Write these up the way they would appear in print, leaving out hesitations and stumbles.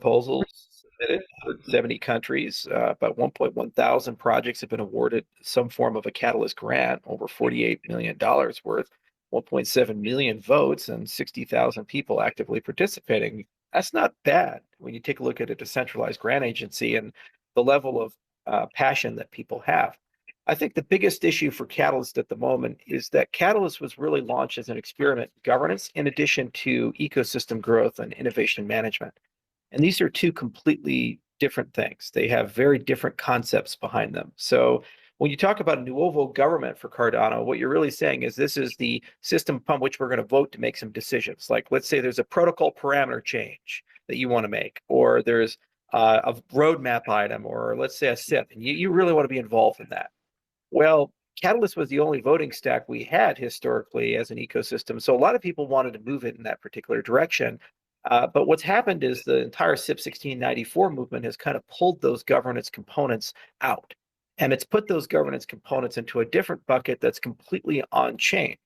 proposals submitted, 170 countries, about 1.1 thousand projects have been awarded some form of a Catalyst grant, over $48 million worth, 1.7 million votes, and 60,000 people actively participating. That's not bad when you take a look at a decentralized grant agency and the level of passion that people have. I think the biggest issue for Catalyst at the moment is that Catalyst was really launched as an experiment in governance in addition to ecosystem growth and innovation management. And these are two completely different things. They have very different concepts behind them. So when you talk about a nuovo government for Cardano, what you're really saying is this is the system upon which we're going to vote to make some decisions. Like, let's say there's a protocol parameter change that you want to make, or there's a roadmap item, or let's say a SIP, and you really want to be involved in that. Well, Catalyst was the only voting stack we had historically as an ecosystem. So a lot of people wanted to move it in that particular direction. But what's happened is the entire SIP 1694 movement has kind of pulled those governance components out. And it's put those governance components into a different bucket that's completely on chain.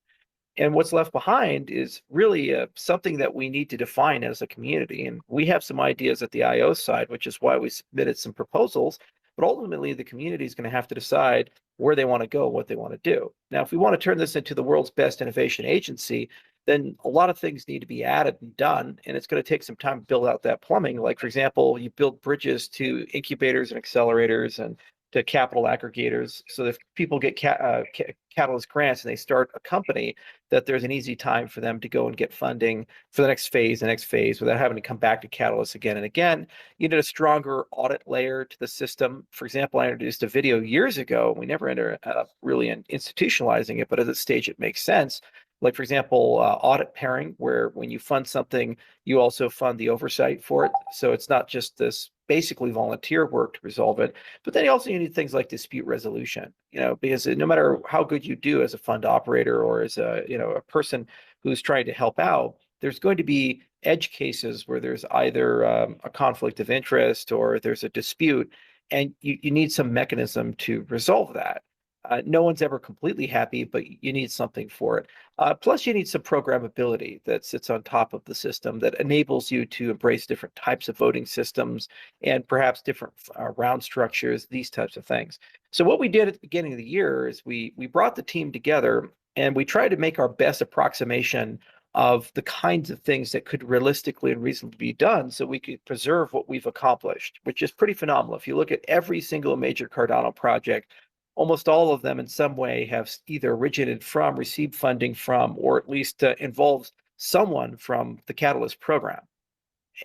And what's left behind is really something that we need to define as a community. And we have some ideas at the IO side, which is why we submitted some proposals. But ultimately, the community is going to have to decide where they want to go, what they want to do. Now, if we want to turn this into the world's best innovation agency, then a lot of things need to be added and done, and it's going to take some time to build out that plumbing. Like, for example, you build bridges to incubators and accelerators and to capital aggregators, so that if people get Catalyst grants and they start a company, that there's an easy time for them to go and get funding for the next phase, without having to come back to Catalyst again and again. You need a stronger audit layer to the system. For example, I introduced a video years ago. We never ended up really institutionalizing it, but at this stage it makes sense. Like, for example, audit pairing, where when you fund something, you also fund the oversight for it. So it's not just this basically volunteer work to resolve it, but then also you need things like dispute resolution, because no matter how good you do as a fund operator or as a person who's trying to help out, there's going to be edge cases where there's either a conflict of interest or there's a dispute, and you need some mechanism to resolve that. No one's ever completely happy, but you need something for it. Plus, you need some programmability that sits on top of the system that enables you to embrace different types of voting systems and perhaps different round structures, these types of things. So what we did at the beginning of the year is we brought the team together and we tried to make our best approximation of the kinds of things that could realistically and reasonably be done so we could preserve what we've accomplished, which is pretty phenomenal. If you look at every single major Cardano project, almost all of them in some way have either originated from, received funding from, or at least involves someone from the Catalyst program.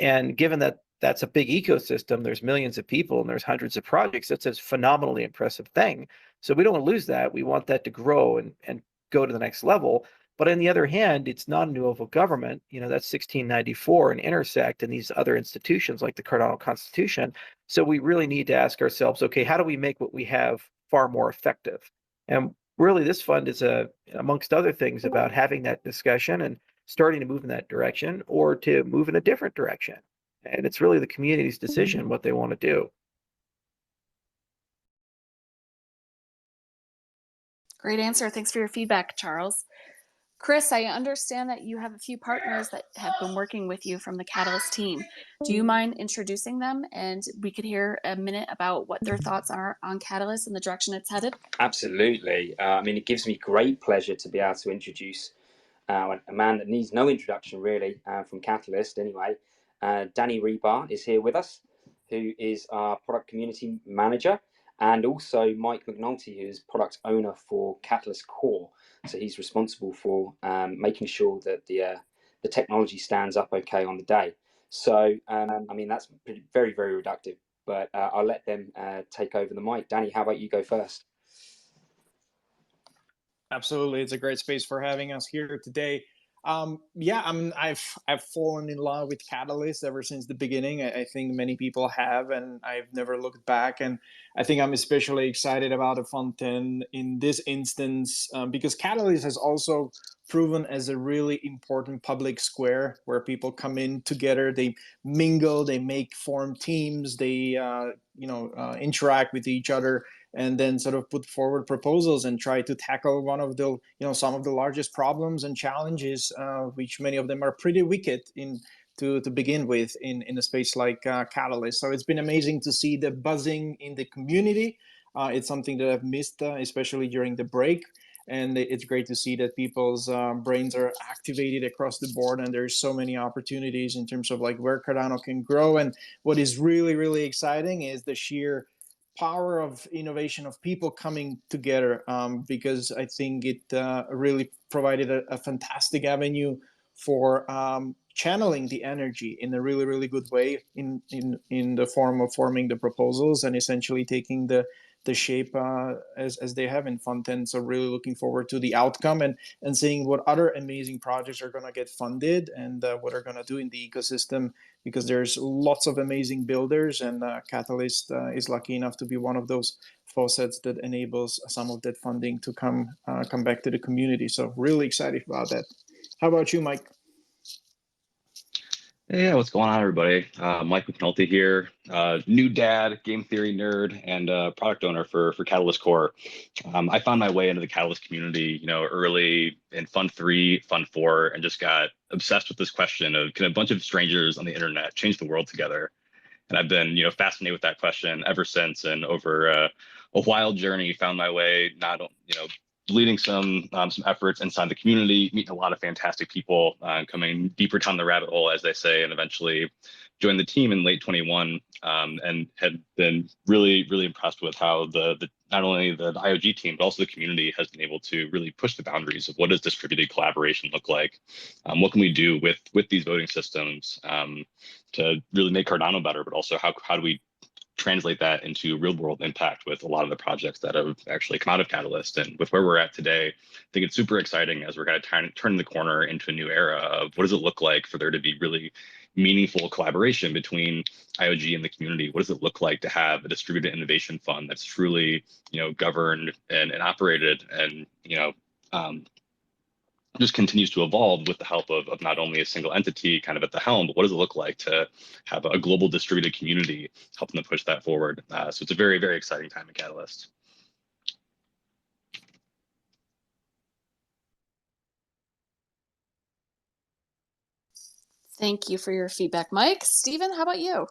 And given that that's a big ecosystem, there's millions of people and there's hundreds of projects, that's a phenomenally impressive thing. So we don't want to lose that. We want that to grow and go to the next level. But on the other hand, it's not a nuovo government. That's 1694 and Intersect and these other institutions like the Cardano Constitution. So we really need to ask ourselves, okay, how do we make what we have far more effective? And really, this fund is amongst other things about having that discussion and starting to move in that direction or to move in a different direction. And it's really the community's decision what they want to do. Great answer. Thanks for your feedback, Charles. Kriss, I understand that you have a few partners that have been working with you from the Catalyst team. Do you mind introducing them, and we could hear a minute about what their thoughts are on Catalyst and the direction it's headed? Absolutely. It gives me great pleasure to be able to introduce a man that needs no introduction really, from Catalyst anyway. Danny Rebar is here with us, who is our product community manager, and also Mike McNulty, who is product owner for Catalyst Core. So he's responsible for making sure that the technology stands up okay on the day. So that's very, very reductive, but I'll let them take over the mic. Danny, how about you go first? Absolutely, it's a great space for having us here today. I've fallen in love with Catalyst ever since the beginning. I think many people have, and I've never looked back. And I think I'm especially excited about the Fund10 in this instance because Catalyst has also proven as a really important public square where people come in together, they mingle, they form teams, they interact with each other, and then sort of put forward proposals and try to tackle one of the, some of the largest problems and challenges, which many of them are pretty wicked in to begin with in a space like Catalyst. So it's been amazing to see the buzzing in the community. It's something that I've missed, especially during the break. And it's great to see that people's brains are activated across the board, and there's so many opportunities in terms of like where Cardano can grow. And what is really, really exciting is the sheer power of innovation of people coming together, because I think it really provided a fantastic avenue for channeling the energy in a really, really good way in the form of forming the proposals and essentially taking the shape as they have in Fund10. So really looking forward to the outcome and seeing what other amazing projects are going to get funded and what are going to do in the ecosystem, because there's lots of amazing builders, and Catalyst is lucky enough to be one of those faucets that enables some of that funding to come back to the community. So really excited about that. How about you, Mike? Hey, what's going on, everybody? Mike McNulty here, new dad, game theory nerd, and product owner for Catalyst Core. I found my way into the Catalyst community, early in Fund 3, Fund 4, and just got obsessed with this question of, can a bunch of strangers on the internet change the world together? And I've been, fascinated with that question ever since. And over a wild journey, found my way leading some efforts inside the community, meeting a lot of fantastic people, coming deeper down the rabbit hole, as they say, and eventually joined the team in late 21, and had been really, really impressed with how the not only the IOG team, but also the community has been able to really push the boundaries of what does distributed collaboration look like? What can we do with these voting systems to really make Cardano better, but also how do we translate that into real world impact with a lot of the projects that have actually come out of Catalyst. And with where we're at today, I think it's super exciting as we're kind of turning the corner into a new era of what does it look like for there to be really meaningful collaboration between IOG and the community? What does it look like to have a distributed innovation fund that's truly, governed and operated and, just continues to evolve with the help of not only a single entity kind of at the helm, but what does it look like to have a global distributed community helping to push that forward? So it's a very, very exciting time at Catalyst. Thank you for your feedback, Mike. Stephen, how about you?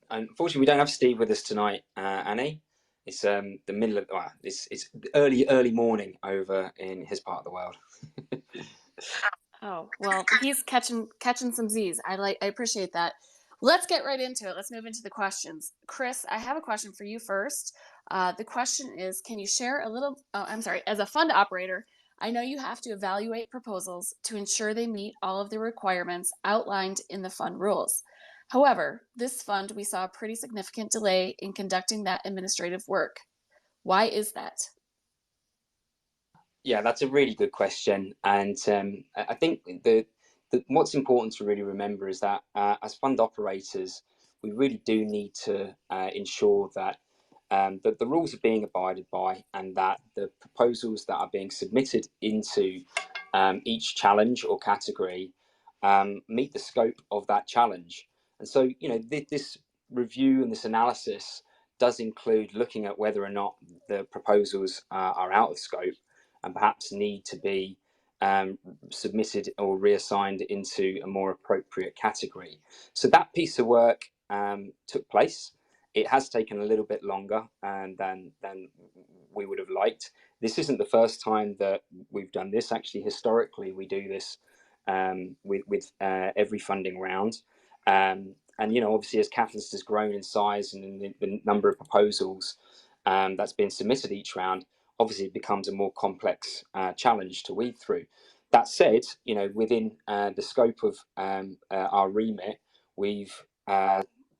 Unfortunately, we don't have Steve with us tonight, Annie. It's the middle of it's early morning over in his part of the world. Oh, well, he's catching some Z's. I appreciate that. Let's get right into it. Let's move into the questions. Kriss, I have a question for you first. The question is, can you share a little, as a fund operator, I know you have to evaluate proposals to ensure they meet all of the requirements outlined in the fund rules. However, this fund, we saw a pretty significant delay in conducting that administrative work. Why is that? Yeah, that's a really good question, and I think what's important to really remember is that as fund operators, we really do need to ensure that that the rules are being abided by, and that the proposals that are being submitted into each challenge or category meet the scope of that challenge. And so, this review and this analysis does include looking at whether or not the proposals are out of scope and perhaps need to be submitted or reassigned into a more appropriate category. So that piece of work took place. It has taken a little bit longer than we would have liked. This isn't the first time that we've done this. Actually, historically, we do this with every funding round. And obviously, as Catalyst has grown in size and in the number of proposals that's been submitted each round, obviously it becomes a more complex challenge to weed through. That said, within the scope of our remit, we've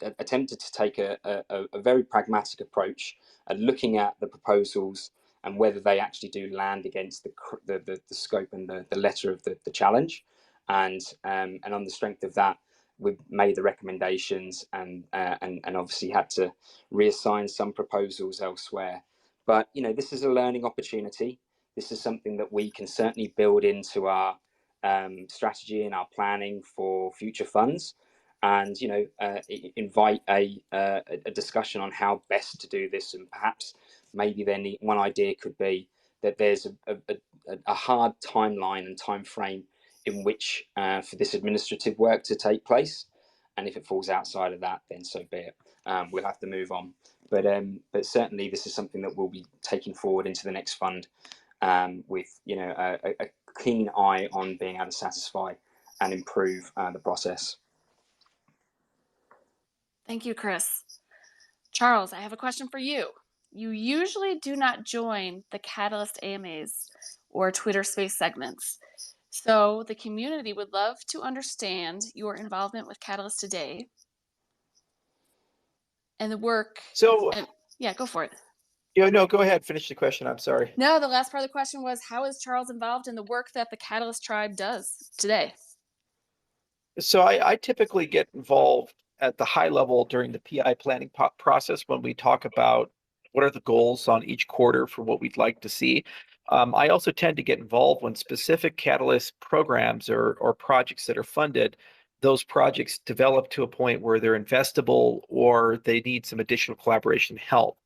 attempted to take a very pragmatic approach at looking at the proposals and whether they actually do land against the scope and the letter of the challenge. And on the strength of that, we've made the recommendations and obviously had to reassign some proposals elsewhere. But this is a learning opportunity. This is something that we can certainly build into our strategy and our planning for future funds, and invite a discussion on how best to do this. And perhaps maybe one idea could be that there's a hard timeline and time frame in which for this administrative work to take place. And if it falls outside of that, then so be it. We'll have to move on. But certainly this is something that we'll be taking forward into the next fund with a keen eye on being able to satisfy and improve the process. Thank you, Kriss. Charles, I have a question for you. You usually do not join the Catalyst AMAs or Twitter Space segments. So the community would love to understand your involvement with Catalyst today and the work. So, yeah, go for it. no, go ahead. Finish the question. I'm sorry. No, the last part of the question was, how is Charles involved in the work that the Catalyst Tribe does today? So I typically get involved at the high level during the PI planning process when we talk about what are the goals on each quarter for what we'd like to see. I also tend to get involved when specific Catalyst programs or projects that are funded, those projects develop to a point where they're investable or they need some additional collaboration help.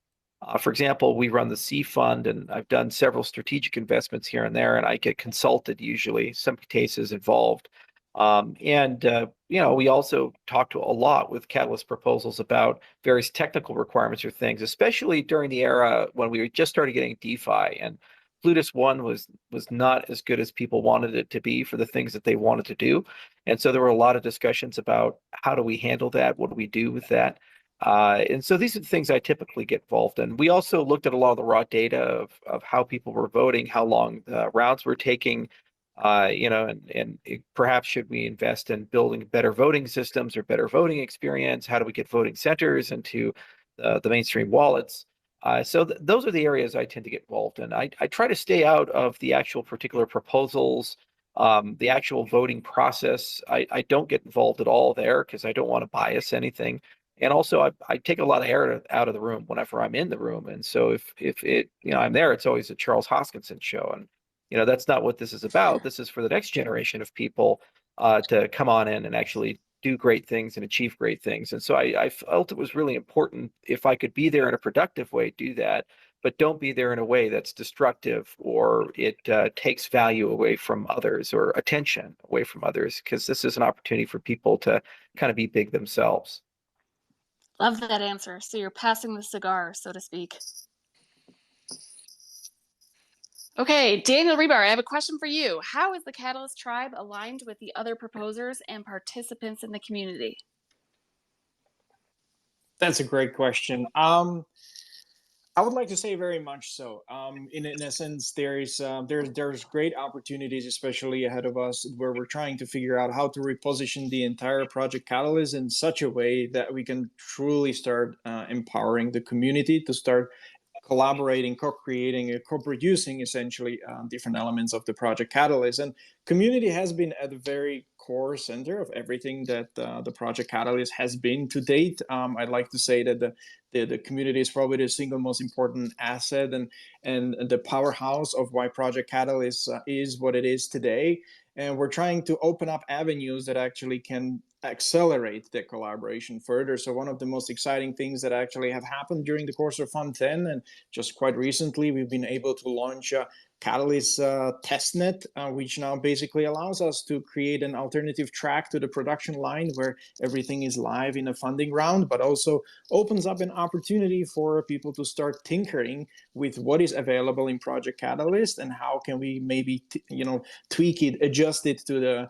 For example, we run the C Fund, and I've done several strategic investments here and there, and I get consulted usually, some cases involved. We also talk to a lot with Catalyst proposals about various technical requirements or things, especially during the era when we just started getting DeFi, and Plutus One was not as good as people wanted it to be for the things that they wanted to do. And so there were a lot of discussions about how do we handle that? What do we do with that? And so these are the things I typically get involved in. We also looked at a lot of the raw data of how people were voting, how long rounds were taking, and perhaps should we invest in building better voting systems or better voting experience? How do we get voting centers into the mainstream wallets? So those are the areas I tend to get involved in. I try to stay out of the actual particular proposals, the actual voting process. I don't get involved at all there because I don't want to bias anything. And also, I take a lot of air out of the room whenever I'm in the room. And so if it, I'm there, it's always a Charles Hoskinson show. And that's not what this is about. This is for the next generation of people to come on in and actually do great things and achieve great things. And so I felt it was really important, if I could be there in a productive way, do that, but don't be there in a way that's destructive or it takes value away from others or attention away from others, because this is an opportunity for people to kind of be big themselves. Love that answer. So you're passing the cigar, so to speak. Okay, Daniel Rebar, I have a question for you. How is the Catalyst Tribe aligned with the other proposers and participants in the community? That's a great question. I would like to say very much so. In essence, there's great opportunities, especially ahead of us, where we're trying to figure out how to reposition the entire Project Catalyst in such a way that we can truly start empowering the community to start collaborating, co-creating, co-producing essentially different elements of the Project Catalyst. And community has been at the very core center of everything that the Project Catalyst has been to date. I'd like to say that the community is probably the single most important asset and the powerhouse of why Project Catalyst is what it is today. And we're trying to open up avenues that actually can accelerate the collaboration further. So one of the most exciting things that actually have happened during the course of Fund10, and just quite recently, we've been able to launch Catalyst testnet, which now basically allows us to create an alternative track to the production line where everything is live in a funding round, but also opens up an opportunity for people to start tinkering with what is available in Project Catalyst and how can we maybe tweak it, adjust it to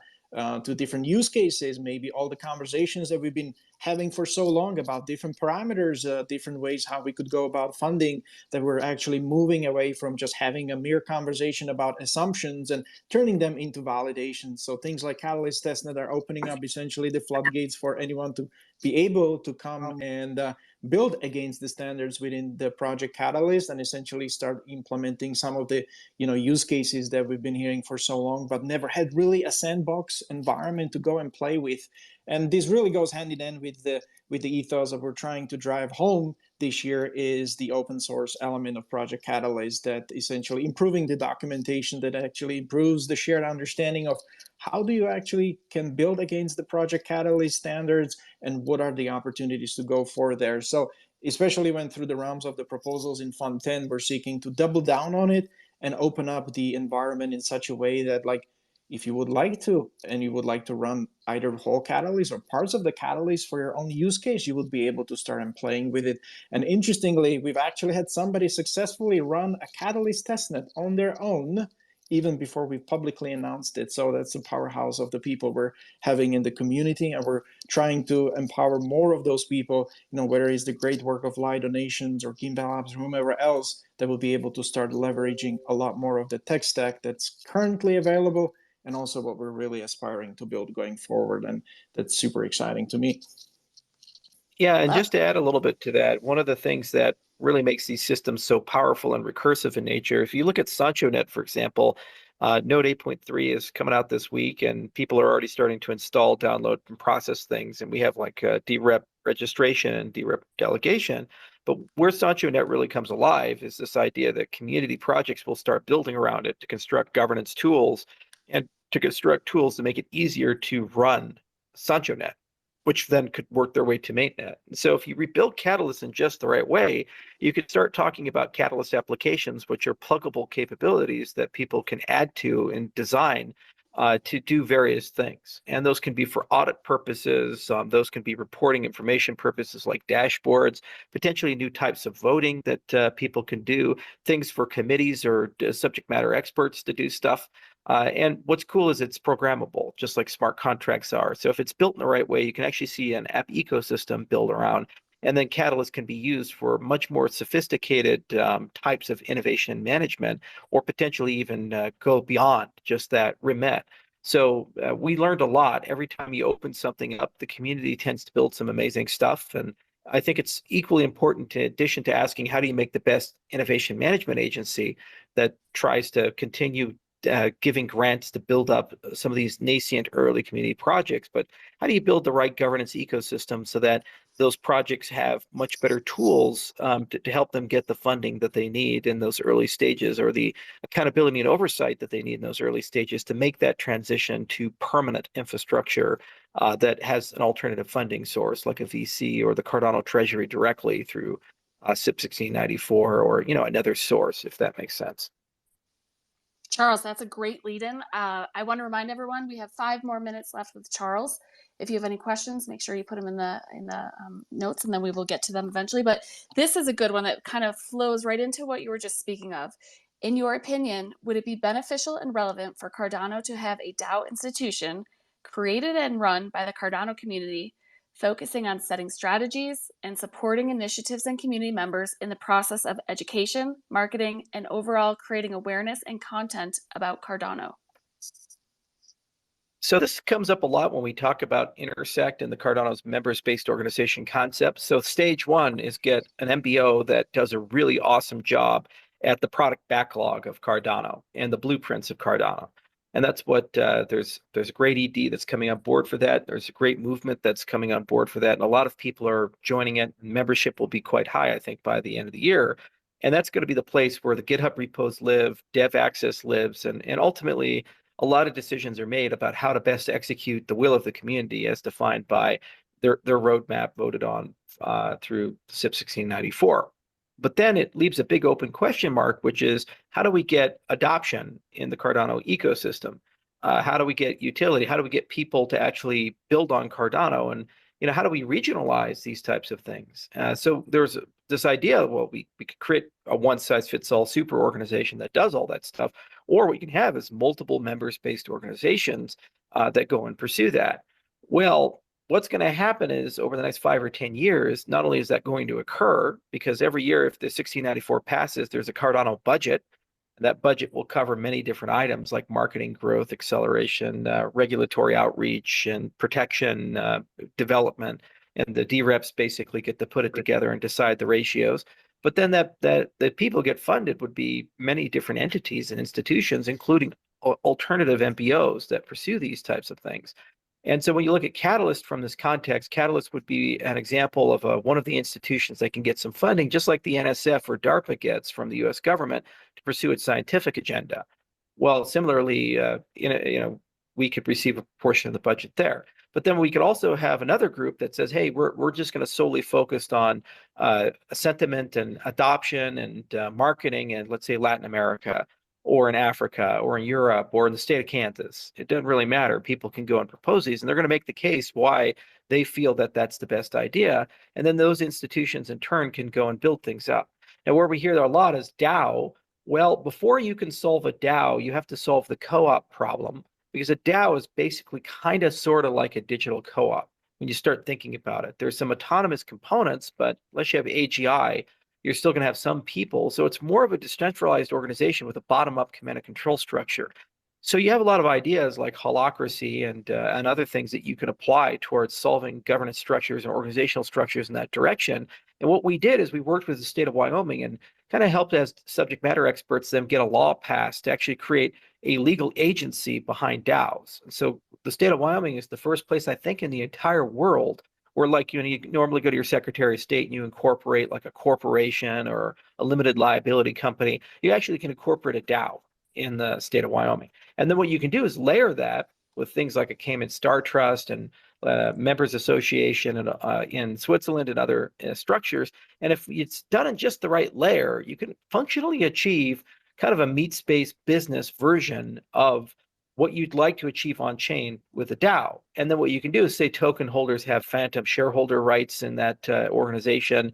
different use cases, maybe all the conversations that we've been having for so long about different parameters, different ways how we could go about funding, that we're actually moving away from just having a mere conversation about assumptions and turning them into validations. So things like Catalyst testnet are opening up essentially the floodgates for anyone to be able to come and build against the standards within the Project Catalyst and essentially start implementing some of the use cases that we've been hearing for so long, but never had really a sandbox environment to go and play with. And this really goes hand in hand with the ethos that we're trying to drive home this year is the open source element of Project Catalyst, that essentially improving the documentation that actually improves the shared understanding of how do you actually can build against the Project Catalyst standards and what are the opportunities to go for there. So especially when through the realms of the proposals in Fund10, we're seeking to double down on it and open up the environment in such a way that if you would like to, and you would like to run either the whole Catalyst or parts of the Catalyst for your own use case, you would be able to start and playing with it. And interestingly, we've actually had somebody successfully run a Catalyst testnet on their own, even before we publicly announced it. So that's the powerhouse of the people we're having in the community, and we're trying to empower more of those people, whether it's the great work of Light Donations or Gimbal Labs or whomever else, that will be able to start leveraging a lot more of the tech stack that's currently available, and also what we're really aspiring to build going forward. And that's super exciting to me. Yeah, and just to add a little bit to that, one of the things that really makes these systems so powerful and recursive in nature, if you look at SanchoNet, for example, Node 8.3 is coming out this week, and people are already starting to install, download, and process things. And we have like DREP registration and DREP delegation. But where SanchoNet really comes alive is this idea that community projects will start building around it to construct governance tools and to construct tools to make it easier to run SanchoNet, which then could work their way to mainnet. So if you rebuild Catalyst in just the right way, you could start talking about Catalyst applications, which are pluggable capabilities that people can add to and design to do various things. And those can be for audit purposes. Those can be reporting information purposes like dashboards, potentially new types of voting that people can do, things for committees or subject matter experts to do stuff. And what's cool is it's programmable, just like smart contracts are. So if it's built in the right way, you can actually see an app ecosystem build around. And then Catalyst can be used for much more sophisticated types of innovation management, or potentially even go beyond just that remit. So we learned a lot. Every time you open something up, the community tends to build some amazing stuff. And I think it's equally important, in addition to asking how do you make the best innovation management agency that tries to continue giving grants to build up some of these nascent early community projects, but how do you build the right governance ecosystem so that those projects have much better tools to help them get the funding that they need in those early stages, or the accountability and oversight that they need in those early stages to make that transition to permanent infrastructure that has an alternative funding source like a VC or the Cardano Treasury directly through SIP 1694 or another source, if that makes sense. Charles, that's a great lead-in. I want to remind everyone we have 5 more minutes left with Charles. If you have any questions, make sure you put them in the notes, and then we will get to them eventually. But this is a good one that kind of flows right into what you were just speaking of. In your opinion, would it be beneficial and relevant for Cardano to have a DAO institution created and run by the Cardano community, focusing on setting strategies and supporting initiatives and community members in the process of education, marketing, and overall creating awareness and content about Cardano? So this comes up a lot when we talk about Intersect and the Cardano's members-based organization concept. So stage one is get an MBO that does a really awesome job at the product backlog of Cardano and the blueprints of Cardano. And that's what there's a great ED that's coming on board for that. There's a great movement that's coming on board for that. And a lot of people are joining it. Membership will be quite high, I think, by the end of the year. And that's going to be the place where the GitHub repos live, dev access lives, and ultimately a lot of decisions are made about how to best execute the will of the community as defined by their roadmap voted on through SIP 1694. But then it leaves a big open question mark, which is how do we get adoption in the Cardano ecosystem? How do we get utility? How do we get people to actually build on Cardano? And how do we regionalize these types of things? So there's this idea, well, we could create a one-size-fits-all super organization that does all that stuff, or what you can have is multiple members-based organizations that go and pursue that. Well, what's going to happen is over the next 5 or 10 years, not only is that going to occur, because every year if the 1694 passes, there's a Cardano budget. That budget will cover many different items like marketing, growth, acceleration, regulatory outreach, and protection, development. And the DREPs basically get to put it together and decide the ratios. But then that people get funded would be many different entities and institutions, including alternative MBOs that pursue these types of things. And so when you look at Catalyst from this context, Catalyst would be an example of one of the institutions that can get some funding, just like the NSF or DARPA gets from the U.S. government to pursue its scientific agenda. Well, similarly, we could receive a portion of the budget there. But then we could also have another group that says, hey, we're just going to solely focus on sentiment and adoption and marketing and, let's say, Latin America. or in Africa or in Europe or in the state of Kansas. It doesn't really matter. People can go and propose these, and they're going to make the case why they feel that that's the best idea. And then those institutions in turn can go and build things up. Now, where we hear a lot is DAO. Well, before you can solve a DAO, you have to solve the co-op problem, because a DAO is basically kind of sort of like a digital co-op when you start thinking about it. There's some autonomous components, but unless you have AGI, you're still going to have some people. So it's more of a decentralized organization with a bottom-up command and control structure. So you have a lot of ideas like holacracy and other things that you can apply towards solving governance structures and organizational structures in that direction. And what we did is we worked with the state of Wyoming and kind of helped as subject matter experts them get a law passed to actually create a legal agency behind DAOs. And so the state of Wyoming is the first place, I think, in the entire world where, like, you normally go to your Secretary of State and you incorporate like a corporation or a limited liability company. You actually can incorporate a DAO in the state of Wyoming. And then what you can do is layer that with things like a Cayman Star Trust and members association and in Switzerland and other structures. And if it's done in just the right layer, you can functionally achieve kind of a meat space business version of what you'd like to achieve on chain with a DAO. And then what you can do is say token holders have phantom shareholder rights in that organization,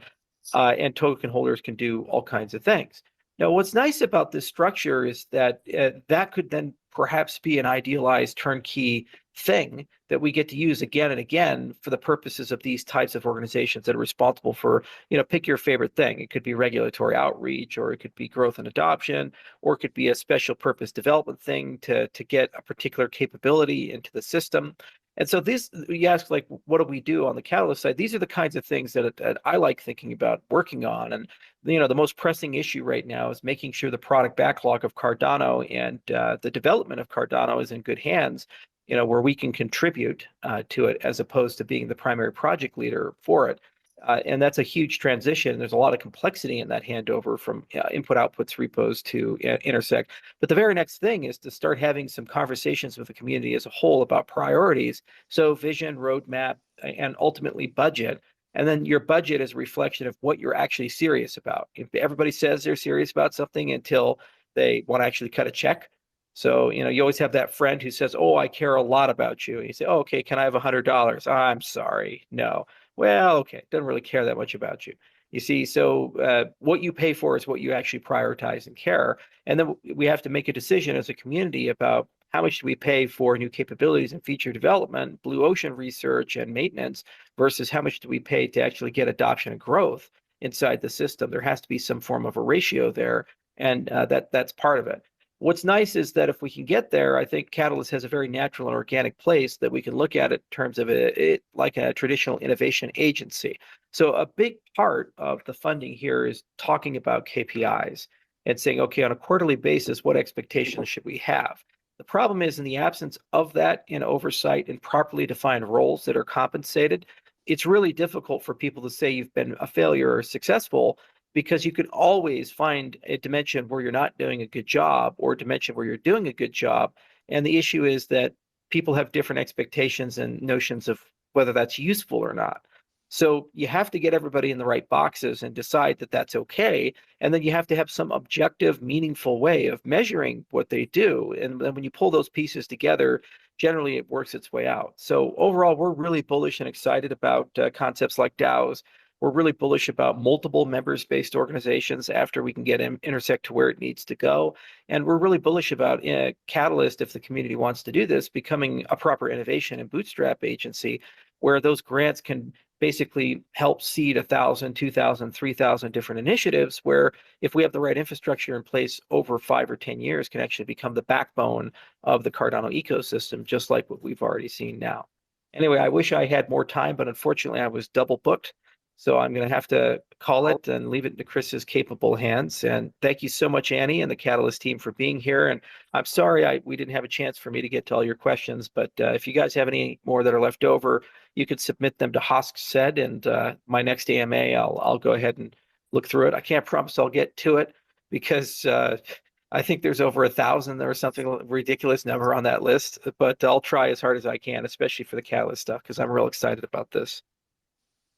and token holders can do all kinds of things. Now, what's nice about this structure is that that could then perhaps be an idealized turnkey thing that we get to use again and again for the purposes of these types of organizations that are responsible for, pick your favorite thing. It could be regulatory outreach, or it could be growth and adoption, or it could be a special purpose development thing to get a particular capability into the system. And so this, you ask, like, what do we do on the Catalyst side? These are the kinds of things that I like thinking about working on. And the most pressing issue right now is making sure the product backlog of Cardano and the development of Cardano is in good hands, where we can contribute to it as opposed to being the primary project leader for it. And that's a huge transition. There's a lot of complexity in that handover from input outputs repos to intersect. But the very next thing is to start having some conversations with the community as a whole about priorities. So vision, roadmap, and ultimately budget. And then your budget is a reflection of what you're actually serious about. If everybody says they're serious about something until they want to actually cut a check. So, you always have that friend who says, oh, I care a lot about you. And you say, oh, okay, can I have $100? Oh, I'm sorry. No. Well, okay, doesn't really care that much about you. You see, so what you pay for is what you actually prioritize and care. And then we have to make a decision as a community about how much do we pay for new capabilities and feature development, blue ocean research and maintenance, versus how much do we pay to actually get adoption and growth inside the system. There has to be some form of a ratio there, and that's part of it. What's nice is that if we can get there, I think Catalyst has a very natural and organic place that we can look at it in terms of it like a traditional innovation agency. So a big part of the funding here is talking about KPIs and saying, okay, on a quarterly basis, what expectations should we have? The problem is, in the absence of that in oversight and properly defined roles that are compensated, it's really difficult for people to say you've been a failure or successful, because you can always find a dimension where you're not doing a good job or a dimension where you're doing a good job. And the issue is that people have different expectations and notions of whether that's useful or not. So you have to get everybody in the right boxes and decide that that's okay. And then you have to have some objective, meaningful way of measuring what they do. And then when you pull those pieces together, generally it works its way out. So overall, we're really bullish and excited about concepts like DAOs. We're really bullish about multiple members-based organizations after we can get Intersect to where it needs to go. And we're really bullish about Catalyst, if the community wants to do this, becoming a proper innovation and bootstrap agency where those grants can basically help seed 1,000, 2,000, 3,000 different initiatives, where if we have the right infrastructure in place over 5 or 10 years, can actually become the backbone of the Cardano ecosystem, just like what we've already seen now. Anyway, I wish I had more time, but unfortunately I was double booked. So I'm going to have to call it and leave it into Kriss's capable hands. And thank you so much, Annie, and the Catalyst team for being here. And I'm sorry we didn't have a chance for me to get to all your questions, but if you guys have any more that are left over, you could submit them to Hosk said, and my next AMA, I'll go ahead and look through it. I can't promise I'll get to it because I think there's over 1,000 or something ridiculous number on that list, but I'll try as hard as I can, especially for the Catalyst stuff, because I'm real excited about this.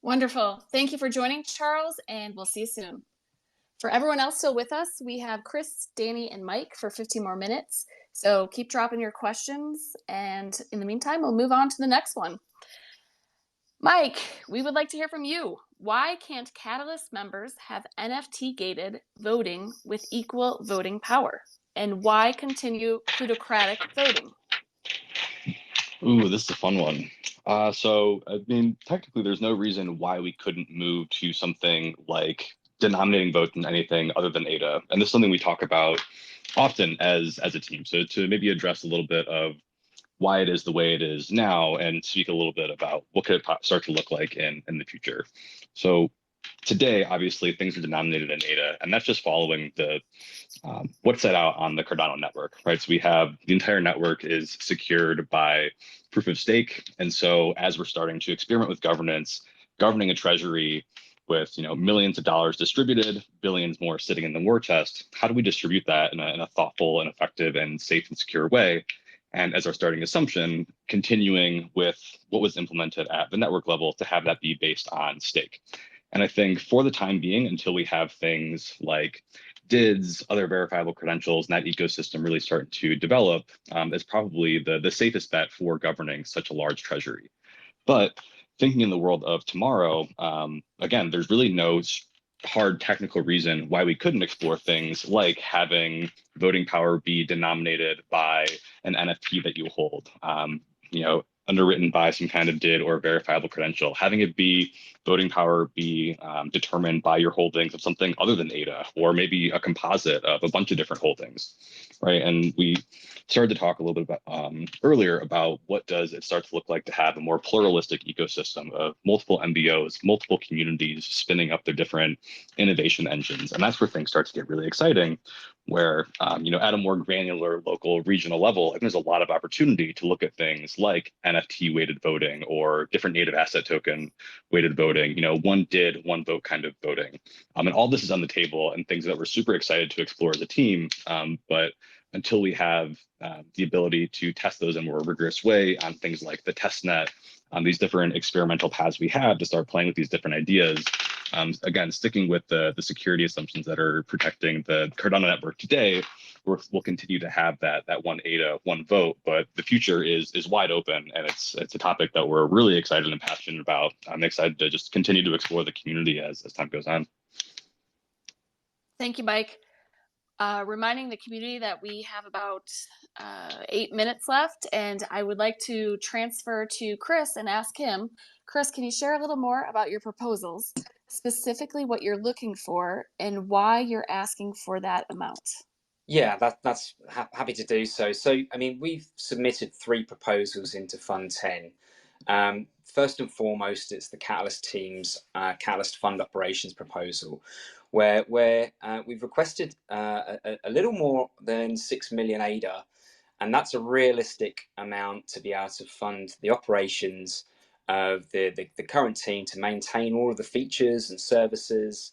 Wonderful. Thank you for joining, Charles, and we'll see you soon. For everyone else still with us, we have Kriss, Danny, and Mike for 15 more minutes. So keep dropping your questions. And in the meantime, we'll move on to the next one. Mike, we would like to hear from you. Why can't Catalyst members have NFT-gated voting with equal voting power? And why continue plutocratic voting? Ooh, this is a fun one. So, I mean, technically, there's no reason why we couldn't move to something like denominating votes in anything other than ADA. And this is something we talk about often as a team. So, to maybe address a little bit of why it is the way it is now and speak a little bit about what could it start to look like in the future. So, today, obviously, things are denominated in ADA, and that's just following the what's set out on the Cardano network, right? So we have the entire network is secured by proof of stake. And so as we're starting to experiment with governance, governing a treasury with millions of dollars distributed, billions more sitting in the war chest, how do we distribute that in a thoughtful and effective and safe and secure way? And as our starting assumption, continuing with what was implemented at the network level to have that be based on stake. And I think for the time being, until we have things like DIDs, other verifiable credentials, and that ecosystem really starting to develop, is probably the safest bet for governing such a large treasury. But thinking in the world of tomorrow, again, there's really no hard technical reason why we couldn't explore things like having voting power be denominated by an NFT that you hold. Underwritten by some kind of DID or verifiable credential, having it be voting power be determined by your holdings of something other than ADA, or maybe a composite of a bunch of different holdings, right? And we started to talk a little bit about earlier about what does it start to look like to have a more pluralistic ecosystem of multiple MBOs, multiple communities spinning up their different innovation engines. And that's where things start to get really exciting, where at a more granular local regional level, there's a lot of opportunity to look at things like NFT weighted voting or different native asset token weighted voting, one DID, one vote kind of voting. And all this is on the table and things that we're super excited to explore as a team. But until we have the ability to test those in a more rigorous way on things like the test net, on these different experimental paths we have to start playing with these different ideas, again, sticking with the security assumptions that are protecting the Cardano network today, we'll continue to have that one ADA, one vote, but the future is wide open, and it's a topic that we're really excited and passionate about. I'm excited to just continue to explore the community as time goes on. Thank you, Mike. Reminding the community that we have about 8 minutes left, and I would like to transfer to Kriss and ask him, Kriss, can you share a little more about your proposals, specifically what you're looking for and why you're asking for that amount? Yeah, that's happy to do so. So, I mean, we've submitted 3 proposals into Fund10. First and foremost, it's the Catalyst team's Catalyst Fund Operations proposal, where we've requested a little more than 6 million ADA, and that's a realistic amount to be able to fund the operations of the current team to maintain all of the features and services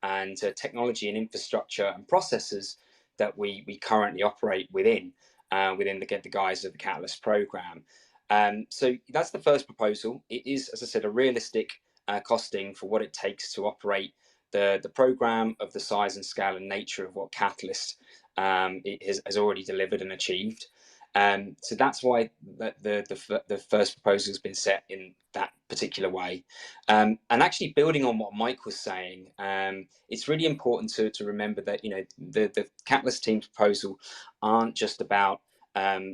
and technology and infrastructure and processes that we currently operate within the guise of the Catalyst program. So that's the first proposal. It is, as I said, a realistic costing for what it takes to operate the program of the size and scale and nature of what Catalyst has already delivered and achieved. So that's why the first proposal has been set in that particular way. And actually building on what Mike was saying, it's really important to remember that the Catalyst team's proposal aren't just about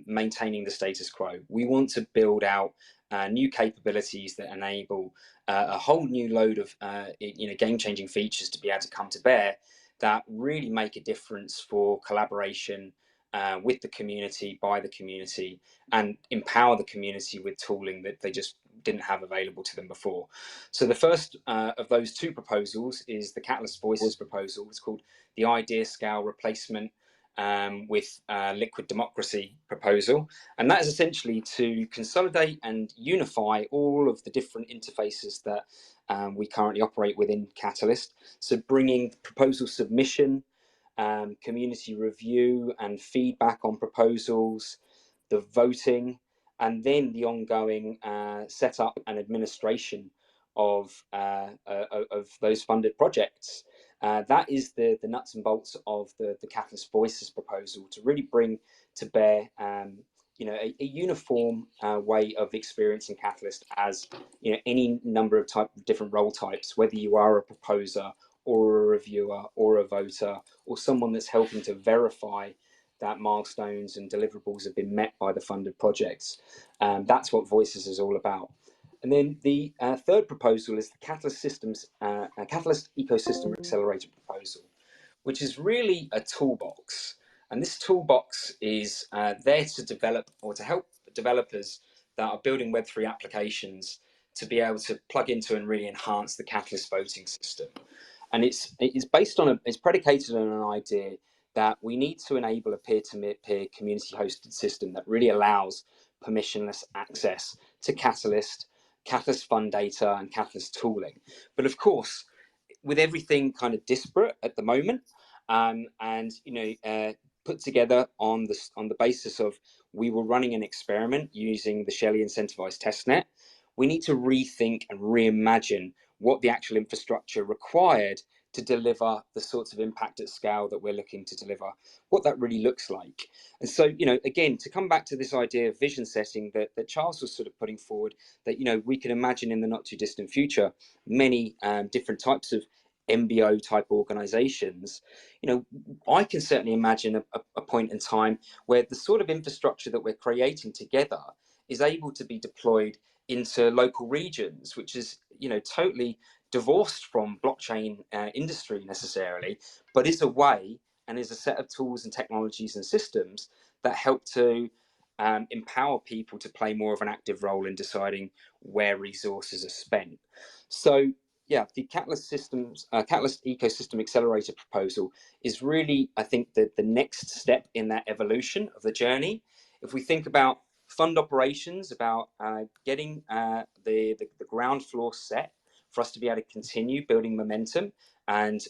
maintaining the status quo. We want to build out new capabilities that enable a whole new load of game-changing features to be able to come to bear that really make a difference for collaboration with the community, by the community, and empower the community with tooling that they just didn't have available to them before. So the first of those 2 proposals is the Catalyst Voices proposal. It's called the Idea Scale Replacement with Liquid Democracy proposal. And that is essentially to consolidate and unify all of the different interfaces that we currently operate within Catalyst. So bringing proposal submission, community review and feedback on proposals, the voting, and then the ongoing setup and administration of those funded projects. That is the nuts and bolts of the Catalyst Voices proposal, to really bring to bear a uniform way of experiencing Catalyst as any number of different role types, whether you are a proposer or a reviewer or a voter or someone that's helping to verify that milestones and deliverables have been met by the funded projects. That's what Voices is all about. And then the third proposal is the Catalyst Ecosystem Accelerator proposal, which is really a toolbox. And this toolbox is there to develop or to help developers that are building Web3 applications to be able to plug into and really enhance the Catalyst voting system. And it's based on it's predicated on an idea that we need to enable a peer-to-peer community-hosted system that really allows permissionless access to Catalyst fund data, and Catalyst tooling. But of course, with everything kind of disparate at the moment, and put together on the basis of we were running an experiment using the Shelley incentivized testnet, we need to rethink and reimagine what the actual infrastructure required to deliver the sorts of impact at scale that we're looking to deliver, what that really looks like. And so, again, to come back to this idea of vision setting that Charles was sort of putting forward, that, we can imagine in the not too distant future, many different types of MBO type organizations. I can certainly imagine a point in time where the sort of infrastructure that we're creating together is able to be deployed into local regions, which is, totally divorced from blockchain industry necessarily, but is a way and is a set of tools and technologies and systems that help to empower people to play more of an active role in deciding where resources are spent. So yeah, the Catalyst Ecosystem Accelerator proposal is really, I think, the next step in that evolution of the journey. If we think about fund operations, about getting the ground floor set for us to be able to continue building momentum and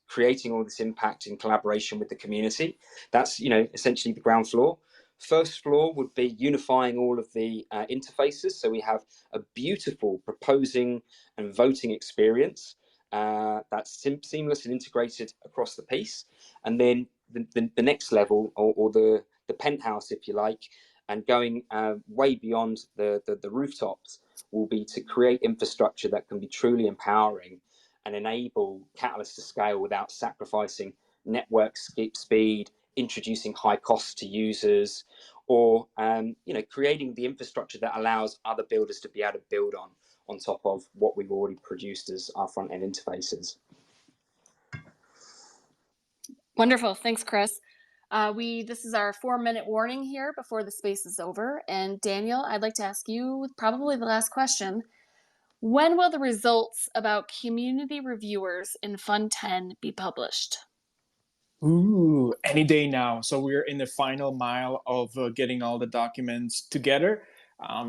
creating all this impact in collaboration with the community, that's essentially the ground floor. First floor would be unifying all of the interfaces, so we have a beautiful proposing and voting experience that's seamless and integrated across the piece. And then the next level, or the penthouse, if you like, and going way beyond the rooftops, will be to create infrastructure that can be truly empowering and enable Catalyst to scale without sacrificing network speed, introducing high costs to users, or creating the infrastructure that allows other builders to be able to build on top of what we've already produced as our front end interfaces. Wonderful. Thanks, Chris. This is our 4-minute warning here before the space is over. And Daniel, I'd like to ask you probably the last question. When will the results about community reviewers in Fund10 be published? Ooh, any day now. So we're in the final mile of getting all the documents together.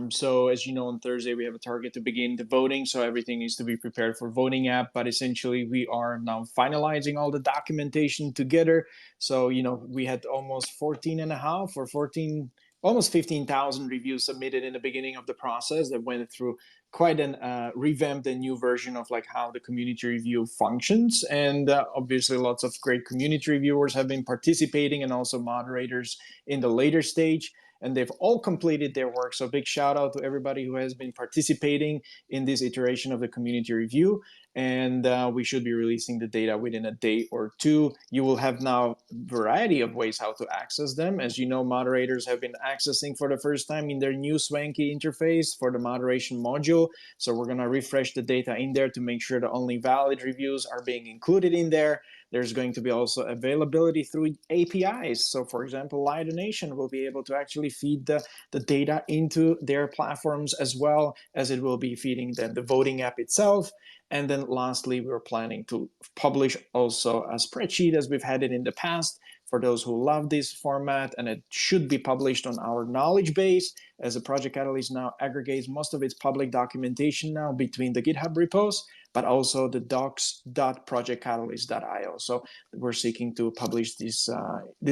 So as you know, on Thursday, we have a target to begin the voting. So everything needs to be prepared for voting app. But essentially, we are now finalizing all the documentation together. So, we had almost 14 and a half or 14, almost 15,000 reviews submitted in the beginning of the process that went through quite an revamped and new version of like how the community review functions. And obviously lots of great community reviewers have been participating, and also moderators in the later stage, and they've all completed their work. So big shout out to everybody who has been participating in this iteration of the community review. And we should be releasing the data within a day or two. You will have now a variety of ways how to access them. As you know, moderators have been accessing for the first time in their new swanky interface for the moderation module. So we're going to refresh the data in there to make sure that only valid reviews are being included in there. There's going to be also availability through APIs. So for example, Light Nation will be able to actually feed the data into their platforms, as well as it will be feeding the voting app itself. And then lastly, we're planning to publish also a spreadsheet as we've had it in the past for those who love this format, and it should be published on our knowledge base, as the Project Catalyst now aggregates most of its public documentation now between the GitHub repos. but also the docs.projectcatalyst.io. So we're seeking to publish this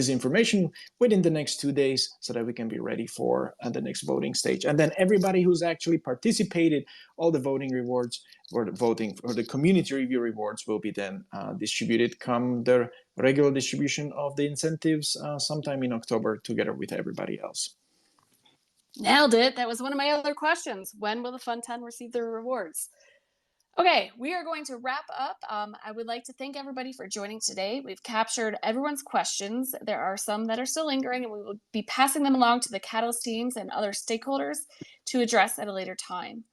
information within the next 2 days so that we can be ready for the next voting stage. And then everybody who's actually participated, all the voting rewards or the community review rewards will be then distributed come the regular distribution of the incentives sometime in October together with everybody else. Nailed it. That was one of my other questions. When will the Fund10 receive their rewards? Okay, we are going to wrap up. I would like to thank everybody for joining today. We've captured everyone's questions. There are some that are still lingering, and we will be passing them along to the Catalyst teams and other stakeholders to address at a later time.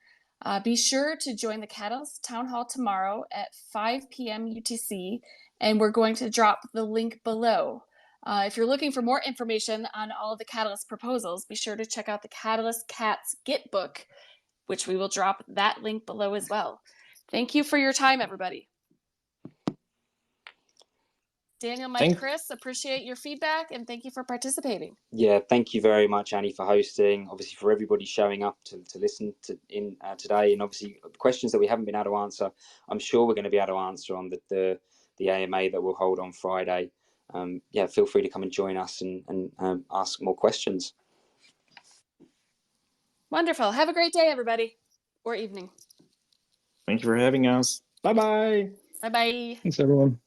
Be sure to join the Catalyst Town Hall tomorrow at 5 p.m. UTC, and we're going to drop the link below. If you're looking for more information on all of the Catalyst proposals, be sure to check out the Catalyst Cats Git book, which we will drop that link below as well. Thank you for your time, everybody. Daniel, Mike, Kriss, appreciate your feedback, and thank you for participating. Yeah, thank you very much, Annie, for hosting. Obviously, for everybody showing up to listen to today, and obviously questions that we haven't been able to answer, I'm sure we're going to be able to answer on the AMA that we'll hold on Friday. Yeah, feel free to come and join us and ask more questions. Wonderful. Have a great day, everybody, or evening. Thank you for having us. Bye-bye. Bye-bye. Thanks, everyone.